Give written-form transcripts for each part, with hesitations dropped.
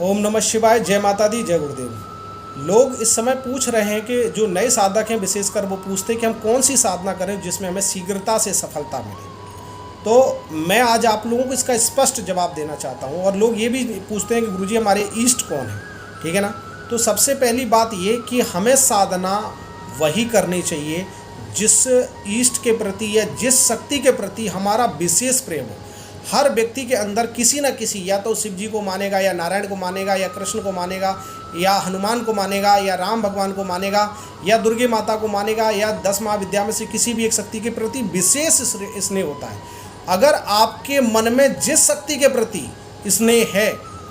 ओम नमः शिवाय। जय माता दी, जय गुरुदेव। लोग इस समय पूछ रहे हैं कि जो नए साधक हैं विशेषकर वो पूछते हैं कि हम कौन सी साधना करें जिसमें हमें शीघ्रता से सफलता मिले। तो मैं आज आप लोगों को इसका स्पष्ट जवाब देना चाहता हूँ। और लोग ये भी पूछते हैं कि गुरुजी हमारे ईष्ट कौन है, ठीक है ना। तो सबसे पहली बात ये कि हमें साधना वही करनी चाहिए जिस ईष्ट के प्रति या जिस शक्ति के प्रति हमारा विशेष प्रेम हो। हर व्यक्ति के अंदर किसी न किसी, या तो शिव जी को मानेगा या नारायण को मानेगा या कृष्ण को मानेगा या हनुमान को मानेगा या राम भगवान को मानेगा या दुर्गे माता को मानेगा या 10 महाविद्या में से किसी भी एक शक्ति के प्रति विशेष स्नेह होता है। अगर आपके मन में जिस शक्ति के प्रति स्नेह है,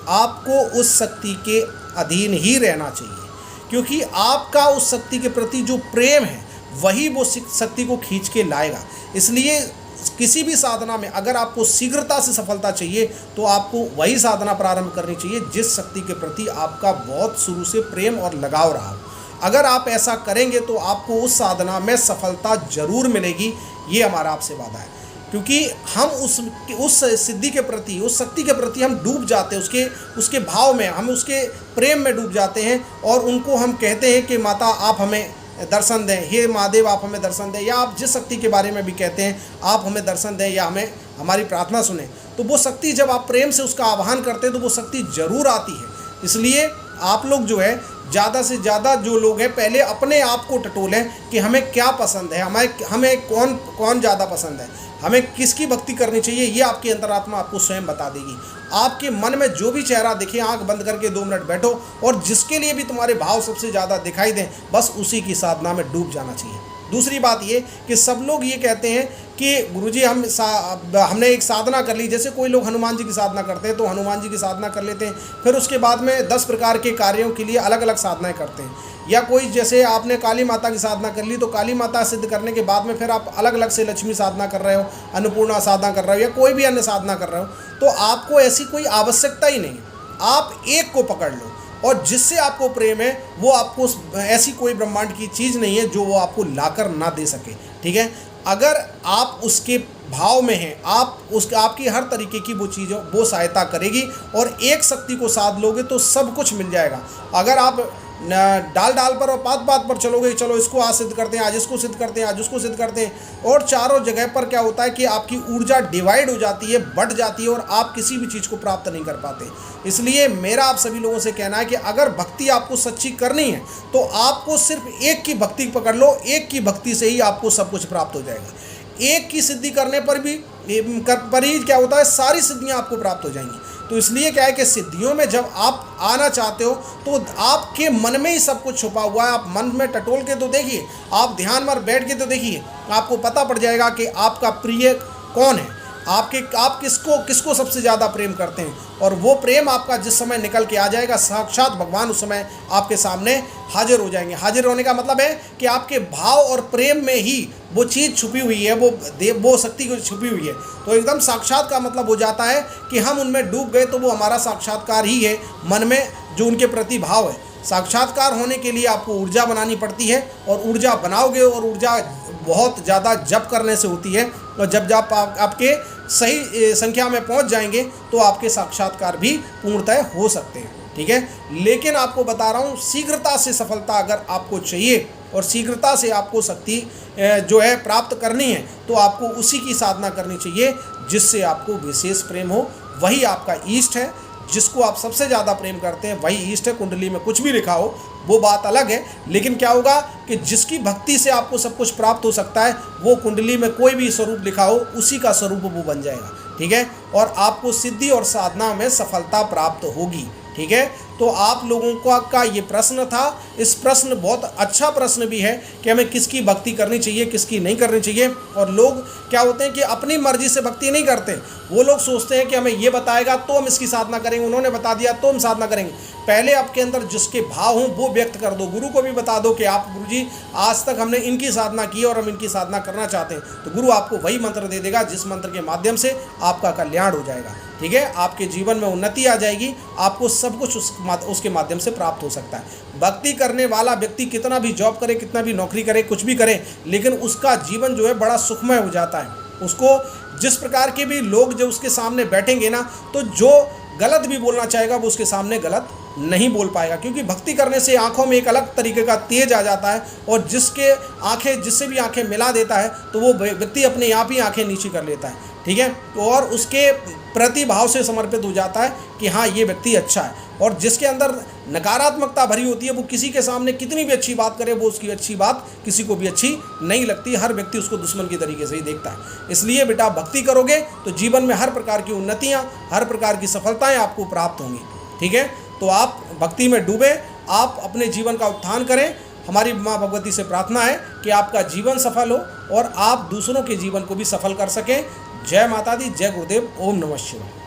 आपको उस शक्ति के अधीन ही रहना चाहिए, क्योंकि आपका उस शक्ति के प्रति जो प्रेम है वही वो शक्ति को खींच के लाएगा। इसलिए किसी भी साधना में अगर आपको शीघ्रता से सफलता चाहिए तो आपको वही साधना प्रारंभ करनी चाहिए जिस शक्ति के प्रति आपका बहुत शुरू से प्रेम और लगाव रहा हो। अगर आप ऐसा करेंगे तो आपको उस साधना में सफलता जरूर मिलेगी, ये हमारा आपसे वादा है। क्योंकि हम उस सिद्धि के प्रति, उस शक्ति के प्रति हम डूब जाते हैं, उसके भाव में, हम उसके प्रेम में डूब जाते हैं और उनको हम कहते हैं कि माता आप हमें दर्शन दें, हे महादेव आप हमें दर्शन दें, या आप जिस शक्ति के बारे में भी कहते हैं आप हमें दर्शन दें या हमें हमारी प्रार्थना सुने। तो वो शक्ति जब आप प्रेम से उसका आह्वान करते हैं तो वो शक्ति जरूर आती है। इसलिए आप लोग जो है ज़्यादा से ज़्यादा जो लोग हैं पहले अपने आप को टटोलें कि हमें क्या पसंद है, हमें कौन ज़्यादा पसंद है, हमें किसकी भक्ति करनी चाहिए। ये आपकी अंतरात्मा आपको स्वयं बता देगी। आपके मन में जो भी चेहरा दिखे, आंख बंद करके 2 मिनट बैठो और जिसके लिए भी तुम्हारे भाव सबसे ज़्यादा दिखाई दें, बस उसी की साधना में डूब जाना चाहिए। दूसरी बात ये कि सब लोग ये कहते हैं कि गुरुजी हमने एक साधना कर ली। जैसे कोई लोग हनुमान जी की साधना करते हैं तो हनुमान जी की साधना कर लेते हैं, फिर उसके बाद में 10 प्रकार के कार्यों के लिए अलग अलग साधनाएं करते हैं। या कोई जैसे आपने काली माता की साधना कर ली तो काली माता सिद्ध करने के बाद में फिर आप अलग अलग से लक्ष्मी साधना कर रहे हो, अन्नपूर्णा साधना कर रहे हो या कोई भी अन्य साधना कर रहे हो। तो आपको ऐसी कोई आवश्यकता ही नहीं है। आप एक को पकड़ लो और जिससे आपको प्रेम है वो आपको, ऐसी कोई ब्रह्मांड की चीज़ नहीं है जो वो आपको लाकर ना दे सके, ठीक है। अगर आप उसके भाव में हैं, आपकी हर तरीके की वो चीज़ वो सहायता करेगी और एक शक्ति को साध लोगे तो सब कुछ मिल जाएगा। अगर आप डाल पर और पात पर चलोगे, चलो इसको आज सिद्ध करते हैं, आज इसको सिद्ध करते हैं, आज उसको सिद्ध करते हैं, और चारों जगह पर क्या होता है कि आपकी ऊर्जा डिवाइड हो जाती है, बढ़ जाती है और आप किसी भी चीज़ को प्राप्त नहीं कर पाते। इसलिए मेरा आप सभी लोगों से कहना है कि अगर भक्ति आपको सच्ची करनी है तो आपको सिर्फ एक की भक्ति पकड़ लो। एक की भक्ति से ही आपको सब कुछ प्राप्त हो जाएगा। एक की सिद्धि करने पर ही क्या होता है, सारी सिद्धियाँ आपको प्राप्त हो जाएंगी। तो इसलिए क्या है कि सिद्धियों में जब आप आना चाहते हो तो आपके मन में ही सब कुछ छुपा हुआ है। आप मन में टटोल के तो देखिए, आप ध्यान में बैठ के तो देखिए, आपको पता पड़ जाएगा कि आपका प्रिय कौन है, आप किसको सबसे ज़्यादा प्रेम करते हैं। और वो प्रेम आपका जिस समय निकल के आ जाएगा, साक्षात भगवान उस समय आपके सामने हाजिर हो जाएंगे। हाजिर होने का मतलब है कि आपके भाव और प्रेम में ही वो चीज़ छुपी हुई है, वो शक्ति को छुपी हुई है। तो एकदम साक्षात का मतलब हो जाता है कि हम उनमें डूब गए तो वो हमारा साक्षात्कार ही है। मन में जो उनके प्रति भाव है, साक्षात्कार होने के लिए आपको ऊर्जा बनानी पड़ती है और ऊर्जा बनाओगे और ऊर्जा बहुत ज़्यादा जप करने से होती है। और जब आपके सही संख्या में पहुंच जाएंगे तो आपके साक्षात्कार भी पूर्णतः हो सकते हैं, ठीक है। लेकिन आपको बता रहा हूँ, शीघ्रता से सफलता अगर आपको चाहिए और शीघ्रता से आपको शक्ति जो है प्राप्त करनी है तो आपको उसी की साधना करनी चाहिए जिससे आपको विशेष प्रेम हो। वही आपका ईष्ट है, जिसको आप सबसे ज़्यादा प्रेम करते हैं वही ईष्ट है। कुंडली में कुछ भी लिखा हो वो बात अलग है, लेकिन क्या होगा कि जिसकी भक्ति से आपको सब कुछ प्राप्त हो सकता है, वो कुंडली में कोई भी स्वरूप लिखा हो उसी का स्वरूप वो बन जाएगा, ठीक है। और आपको सिद्धि और साधना में सफलता प्राप्त होगी, ठीक है। तो आप लोगों का ये प्रश्न था। इस प्रश्न बहुत अच्छा प्रश्न भी है कि हमें किसकी भक्ति करनी चाहिए, किसकी नहीं करनी चाहिए। और लोग क्या होते हैं कि अपनी मर्जी से भक्ति नहीं करते। वो लोग सोचते हैं कि हमें ये बताएगा तो हम इसकी साधना करेंगे, उन्होंने बता दिया तो हम साधना करेंगे। पहले आपके अंदर जिसके भाव हों वो व्यक्त कर दो। गुरु को भी बता दो कि आप गुरुजी आज तक हमने इनकी साधना की और हम इनकी साधना करना चाहते हैं। तो गुरु आपको वही मंत्र दे देगा जिस मंत्र के माध्यम से आपका कल्याण हो जाएगा, ठीक है। आपके जीवन में उन्नति आ जाएगी, आपको सब कुछ उसके माध्यम से प्राप्त हो सकता है। भक्ति करने वाला व्यक्ति कितना भी जॉब करे, कितना भी नौकरी करे, कुछ भी करे, लेकिन उसका जीवन जो है बड़ा सुखमय हो जाता है। उसको जिस प्रकार के भी लोग जो उसके सामने बैठेंगे ना, तो जो गलत भी बोलना चाहेगा वो उसके सामने गलत नहीं बोल पाएगा, क्योंकि भक्ति करने से आंखों में एक अलग तरीके का तेज आ जाता है, और जिससे भी आंखें मिला देता है तो वो व्यक्ति अपने आप ही आंखें नीची कर लेता है, ठीक है। तो और उसके प्रतिभाव से समर्पित हो जाता है कि हाँ ये व्यक्ति अच्छा है। और जिसके अंदर नकारात्मकता भरी होती है वो किसी के सामने कितनी भी अच्छी बात करे, वो उसकी अच्छी बात किसी को भी अच्छी नहीं लगती, हर व्यक्ति उसको दुश्मन की तरीके से ही देखता है। इसलिए बेटा भक्ति करोगे तो जीवन में हर प्रकार की उन्नतियाँ, हर प्रकार की सफलताएँ आपको प्राप्त होंगी, ठीक है। तो आप भक्ति में डूबे, आप अपने जीवन का उत्थान करें। हमारी माँ भगवती से प्रार्थना है कि आपका जीवन सफल हो और आप दूसरों के जीवन को भी सफल कर सकें। जय माता दी, जय गुरुदेव, ओम नमः शिवाय।